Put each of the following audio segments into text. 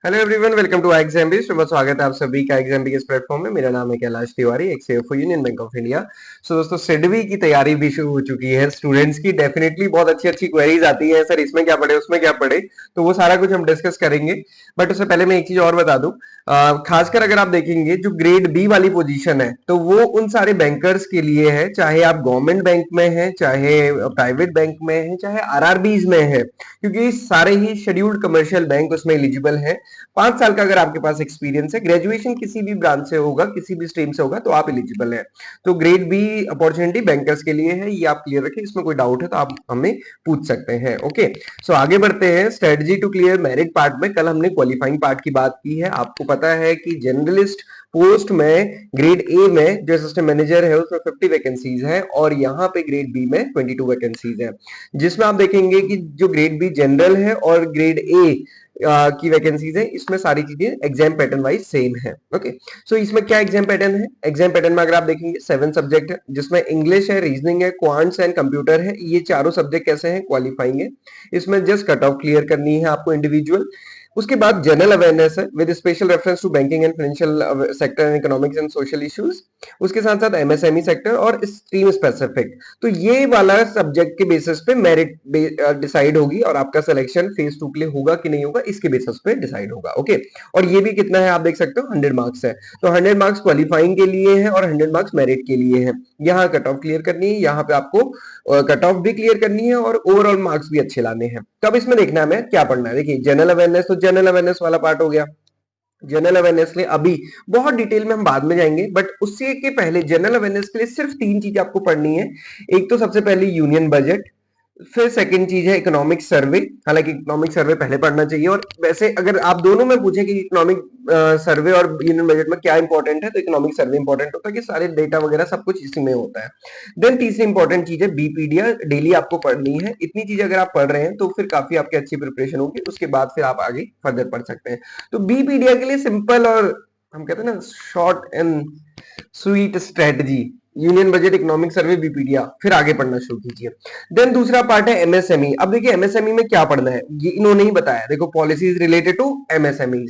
Hello everyone, welcome to ixamBee. बहुत स्वागत है आप सभी का एग्जाम्बी के इस प्लेटफॉर्म में। मेरा नाम है Kailash Tiwari, ex CFO union bank of India. So दोस्तों, सिडबी की तैयारी भी शुरू हो चुकी है। स्टूडेंट्स की डेफिनेटली बहुत अच्छी अच्छी क्वेरीज आती है, सर इसमें क्या पढ़े उसमें क्या पढ़े, तो वो सारा कुछ हम डिस्कस करेंगे। बट उससे पहले मैं एक चीज और बता दूं, खासकर अगर आप देखेंगे जो ग्रेड बी वाली पोजीशन है तो वो उन सारे बैंकर्स के लिए है, चाहे आप गवर्नमेंट बैंक में है, चाहे प्राइवेट बैंक में है, चाहे आरआरबीज में है, क्योंकि सारे ही शेड्यूल्ड कमर्शियल बैंक उसमें एलिजिबल है। 5 साल का अगर आपके पास एक्सपीरियंस है, ग्रेजुएशन किसी भी ब्रांच से होगा, किसी भी स्ट्रीम से होगा, तो आप एलिजिबल है। तो ग्रेड बी अपॉर्चुनिटी बैंकर्स के लिए है, ये आप क्लियर रखें। इसमें कोई डाउट है तो आप हमें पूछ सकते हैं। ओके, सो आगे बढ़ते हैं। Strategy to clear merit part में कल हमने क्वालिफाइंग पार्ट की बात की है। आपको पता है कि जर्नलिस्ट पोस्ट में ग्रेड ए में जो असिस्टेंट मैनेजर है उसमें 50 वैकेंसीज है, और यहाँ पे ग्रेड बी में 22 वैकेंसीज है, जिसमें आप देखेंगे कि जो ग्रेड बी जनरल है और ग्रेड ए की वैकेंसीज है, इसमें सारी चीजें एग्जाम पैटर्न वाइज सेम है। ओके, सो इसमें क्या एग्जाम पैटर्न है? एग्जाम पैटर्न में अगर आप देखेंगे 7 सब्जेक्ट है, जिसमें इंग्लिश है, रीजनिंग है, क्वांट्स एंड कंप्यूटर है। ये चारों सब्जेक्ट कैसे हैं? क्वालिफाइंग है। इसमें जस्ट कट ऑफ क्लियर करनी है आपको इंडिविजुअल। उसके बाद जनरल अवेयरनेस है with special reference to banking and financial sector and economics and social issues. उसके साथ साथ एमएसएमई सेक्टर और स्ट्रीम स्पेसिफिक। तो ये वाला सब्जेक्ट के बेसिस पे मेरिट डिसाइड होगी, और आपका सिलेक्शन फेज 2 के लिए होगा कि नहीं होगा इसके बेसिस पे डिसाइड होगा। ओके, और ये भी कितना है आप देख सकते हो, 100 मार्क्स है। तो 100 मार्क्स क्वालिफाइंग के लिए है और 100 मार्क्स मेरिट के लिए है। यहाँ कट ऑफ क्लियर करनी है, यहाँ पे आपको कट ऑफ भी क्लियर करनी है और ओवरऑल मार्क्स भी अच्छे लाने हैं। तो अब इसमें देखना है हमें क्या पढ़ना है। देखिए, जनरल अवेयरनेस, तो जनरल अवेयरनेस वाला पार्ट हो गया। जनरल अवेयरनेस के लिए अभी बहुत डिटेल में हम बाद में जाएंगे, बट उससे के पहले जनरल अवेयरनेस के लिए सिर्फ 3 चीजें आपको पढ़नी है। एक तो सबसे पहले यूनियन बजट, फिर सेकंड चीज है इकोनॉमिक सर्वे। हालांकि इकोनॉमिक सर्वे पहले पढ़ना चाहिए, और वैसे अगर आप दोनों में पूछे कि इकोनॉमिक सर्वे और यूनियन बजट में क्या इंपॉर्टेंट है, तो इकोनॉमिक सर्वे इंपॉर्टेंट होता है कि सारे डेटा वगैरह सब कुछ इसी में होता है। देन तीसरी इंपॉर्टेंट चीज है बीपीडिया, डेली आपको पढ़नी है। इतनी चीजें अगर आप पढ़ रहे हैं तो फिर काफी आपकी अच्छी प्रिपरेशन होगी, उसके बाद फिर आप आगे फर्दर पढ़ सकते हैं। तो बीपीडिया के लिए सिंपल और हम कहते हैं ना short and sweet strategy, union budget, economic survey, BPedia, फिर आगे पढ़ना शुरू कीजिए। देन दूसरा पार्ट है एमएसएमई। अब देखिए एमएसएमई में क्या पढ़ना है, ये इन्होंने ही बताया। देखो, policies related to MSME,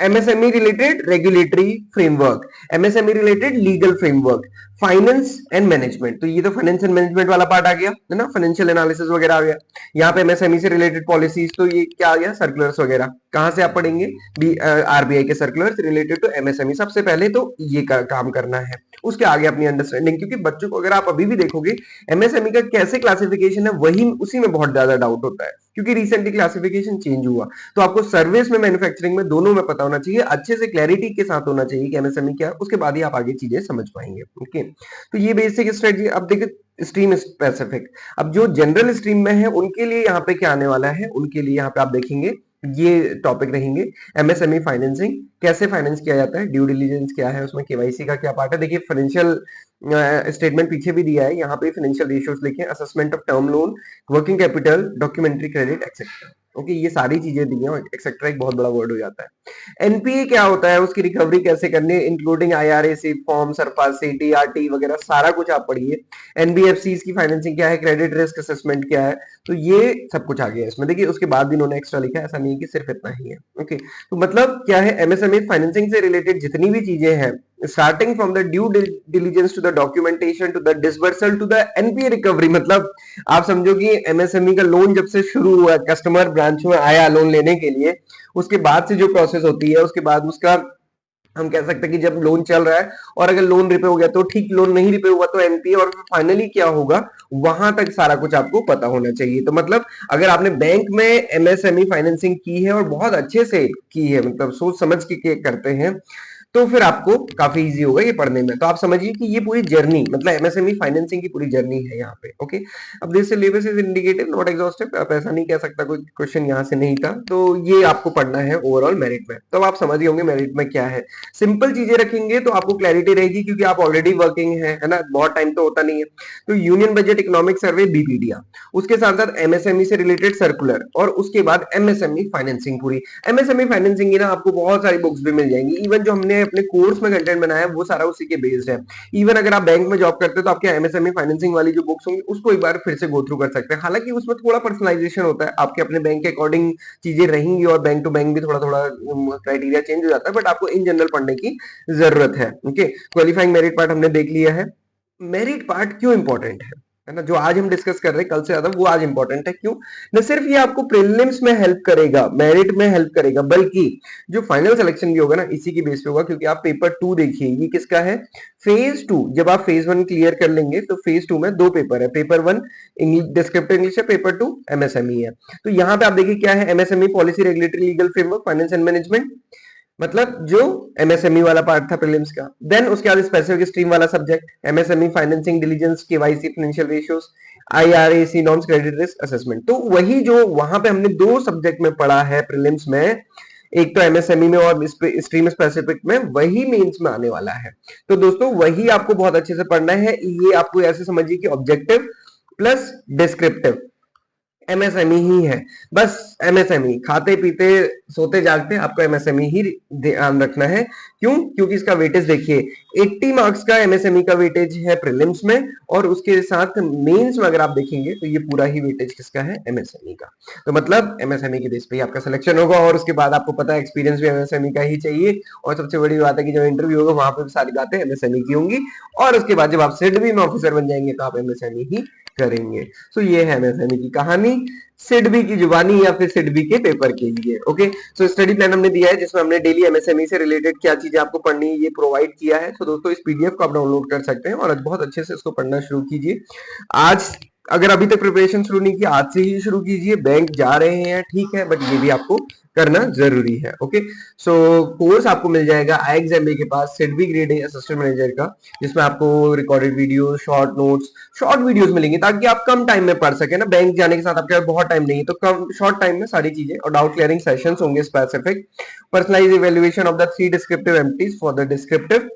MSME related regulatory framework, MSME related legal framework, finance and management. तो ये तो फाइनेंस एंड मैनेजमेंट वाला पार्ट आ गया है ना, फाइनेंशियल एनालिसिस वगैरह आ गया। यहाँ पे एमएसएमई से रिलेटेड पॉलिसीज, तो ये क्या आ गया, सर्कुलर्स वगैरह। कहां से आप पढ़ेंगे? आरबीआई के सर्कुलर्स रिलेटेड टू एमएसएमई। सबसे पहले तो ये काम करना है, उसके आगे अपनी अंडरस्टैंडिंग। क्योंकि बच्चों को अगर आप अभी भी देखोगे एमएसएमई का कैसे क्लासिफिकेशन है, वही उसी में बहुत ज्यादा डाउट होता है, क्योंकि रिसेंटली क्लासिफिकेशन चेंज हुआ। तो आपको सर्विस में, मैन्युफैक्चरिंग में, दोनों में पता होना चाहिए, अच्छे से क्लैरिटी के साथ होना चाहिए कि एमएसएमई क्या है, उसके बाद ही आप आगे चीजें समझ पाएंगे। ओके, तो ये बेसिक स्ट्रेटजी। अब देखिए स्ट्रीम स्पेसिफिक, अब जो जनरल स्ट्रीम में है उनके लिए यहाँ पे क्या आने वाला है, उनके लिए यहाँ पे आप देखेंगे ये टॉपिक रहेंगे। एमएसएमई फाइनेंसिंग, कैसे फाइनेंस किया जाता है, ड्यू डिलीजेंस क्या है, उसमें केवाईसी का क्या पार्ट है। देखिए फाइनेंशियल स्टेटमेंट पीछे भी दिया है, यहाँ पे फाइनेंशियल रेशियोज लिखे, assessment of term loan, working capital, documentary credit, etcetera. Okay, ये सारी चीजें दी हैं, एक्सेट्रा एक बहुत बड़ा वर्ड हो जाता है। एनपीए क्या होता है, उसकी रिकवरी कैसे करनी है, including IRA, form, SARFAESI, TRT वगैरह सारा कुछ आप पढ़िए। एनबीएफसी की फाइनेंसिंग क्या है, क्रेडिट रिस्क असेसमेंट क्या है, तो ये सब कुछ आ गया है इसमें। देखिए उसके बाद इन्होंने एक्स्ट्रा लिखा है, ऐसा नहीं है कि सिर्फ इतना ही है। ओके, तो मतलब क्या है, एमएसएमई फाइनेंसिंग से रिलेटेड जितनी भी चीजें हैं, starting from the due diligence to the documentation to the disbursal to the NPA recovery. मतलब आप समझो कि एमएसएमई का लोन जब से शुरू हुआ, कस्टमर ब्रांच में आया लोन लेने के लिए, उसके बाद से जो प्रोसेस होती है, उसके बाद उसका हम कह सकते हैं कि जब लोन चल रहा है और अगर लोन रिपे हो गया तो ठीक, लोन नहीं रिपे हुआ तो एनपीए, और फाइनली क्या होगा, वहां तक सारा कुछ आपको पता होना चाहिए। तो मतलब अगर आपने बैंक में एमएसएमई फाइनेंसिंग की है और बहुत अच्छे से की है, मतलब सोच समझ के करते हैं, तो फिर आपको काफी इजी होगा ये पढ़ने में। तो आप समझिए कि ये पूरी जर्नी, मतलब एमएसएमई फाइनेंसिंग की पूरी जर्नी है यहाँ पे। ओके, अब this syllabus is indicative not exhaustive, आप ऐसा नहीं कह सकता कोई क्वेश्चन यहाँ से नहीं था, तो ये आपको पढ़ना है ओवरऑल मेरिट में। तो आप समझ होंगे मेरिट में क्या है। सिंपल चीजें रखेंगे तो आपको क्लैरिटी रहेगी, क्योंकि आप ऑलरेडी वर्किंग है ना, बहुत टाइम तो होता नहीं है। तो यूनियन बजट, इकोनॉमिक सर्वे, बीपीडिया, उसके साथ साथ एमएसएमई से रिलेटेड सर्कुलर, और उसके बाद एमएसएमई फाइनेंसिंग पूरी। एमएसएमई फाइनेंसिंग की ना आपको बहुत सारी बुक्स भी मिल जाएंगी, इवन जो हमने हमने अपने कोर्स में कंटेंट बनाया है वो सारा उसी के बेस्ड है। इवन अगर आप बैंक में जॉब करते हो तो आपके एमएसएमई फाइनेंसिंग वाली जो बुक्स होंगी उसको एक बार फिर से गो थ्रू कर सकते हैं। हालांकि उसमें थोड़ा पर्सनलाइजेशन होता है, आपके अपने बैंक के अकॉर्डिंग चीजें रहेंगी और बैंक टू बैंक भी थोड़ा थोड़ा क्राइटेरिया चेंज हो जाता है, बट आपको इन जनरल पढ़ने की जरूरत है। ओके, क्वालिफाइंग मेरिट पार्ट हमने देख लिया है। मेरिट पार्ट क्यों इंपॉर्टेंट है ना, जो आज हम डिस्कस कर रहे हैं कल से ज्यादा वो आज इंपॉर्टेंट है। क्यों? न सिर्फ ये आपको प्रीलिम्स में हेल्प करेगा, मेरिट में हेल्प करेगा, बल्कि जो फाइनल सिलेक्शन भी होगा ना इसी की बेस पे होगा। क्योंकि आप पेपर 2 देखिए, ये किसका है? फेज 2। जब आप फेज 1 क्लियर कर लेंगे तो फेज 2 में 2 पेपर है। पेपर 1 इंग्लिश डिस्क्रिप्टिव इंग्लिश है, पेपर 2 एमएसएमई है। तो यहाँ पे आप देखिए क्या है, MSME policy regulatory legal framework finance and management, मतलब जो एमएसएमई वाला पार्ट था प्रीलिम्स का। देन उसके बाद स्पेसिफिक स्ट्रीम वाला subject MSME financing diligence KYC financial ratios IRAC norms credit risk assessment. तो वही जो वहां पे हमने 2 सब्जेक्ट में पढ़ा है प्रीलिम्स में, एक तो एमएसएमई में और स्ट्रीम स्पेसिफिक में, वही मेंस में आने वाला है। तो दोस्तों वही आपको बहुत अच्छे से पढ़ना है। ये आपको ऐसे समझिए कि ऑब्जेक्टिव प्लस डिस्क्रिप्टिव एमएसएमई ही है, बस एमएसएमई खाते पीते सोते जागते आपको एमएसएमई ही ध्यान रखना है। क्यों? क्योंकि इसका वेटेज देखिए 80 मार्क्स का एमएसएमई का वेटेज है प्रीलिम्स में, और उसके साथ मेंस में अगर आप देखेंगे तो ये पूरा ही वेटेज किसका है? एमएसएमई का। तो मतलब एमएसएमई के बेस पे ही आपका सिलेक्शन होगा, और उसके बाद आपको पता है एक्सपीरियंस भी एमएसएमई का ही चाहिए। और सबसे बड़ी बात है कि जब इंटरव्यू होगा वहां पर सारी बातें एमएसएमई की होंगी, और उसके बाद जब आप सिडबी में ऑफिसर बन जाएंगे तो आप एमएसएमई ही करेंगे। सो ये है एमएसएमई की कहानी, सिडबी की जुबानी या फिर सिडबी के पेपर के लिए। ओके, सो स्टडी प्लान हमने दिया है जिसमें हमने डेली एमएसएमई से रिलेटेड क्या चीजें आपको पढ़नी है ये प्रोवाइड किया है। तो दोस्तों इस पीडीएफ को आप डाउनलोड कर सकते हैं और बहुत अच्छे से इसको पढ़ना शुरू कीजिए। आज अगर अभी तक प्रिपरेशन शुरू नहीं की, आज से ही शुरू कीजिए। बैंक जा रहे हैं ठीक है, बट ये भी आपको करना जरूरी है। ओके, सो कोर्स आपको मिल जाएगा आईएक्सएमबी के पास SIDBI grade A assistant manager का, जिसमें आपको recorded video, short notes, short videos मिलेंगे ताकि आप कम टाइम में पढ़ सके ना। बैंक जाने के साथ आपके पास बहुत टाइम नहीं है, तो कम शॉर्ट टाइम में सारी चीजें, और डाउट क्लियरिंग सेशंस होंगे specific, personalised evaluation of the 3 descriptive MTs for the descriptive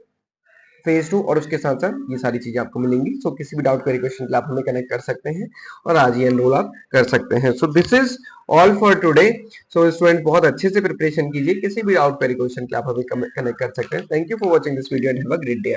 phase 2, और उसके साथ साथ ये सारी चीजें आपको मिलेंगी। सो किसी भी डाउट क्वेरी क्वेश्चन के लिए आप हमें कनेक्ट कर सकते हैं और आज ही एनरोल आप कर सकते हैं। So this is all for today. So student बहुत अच्छे से प्रिपरेशन कीजिए, किसी भी डाउट क्वेरी क्वेश्चन के लिए आप हमें कनेक्ट कर सकते हैं। Thank you for watching this video and have a great day.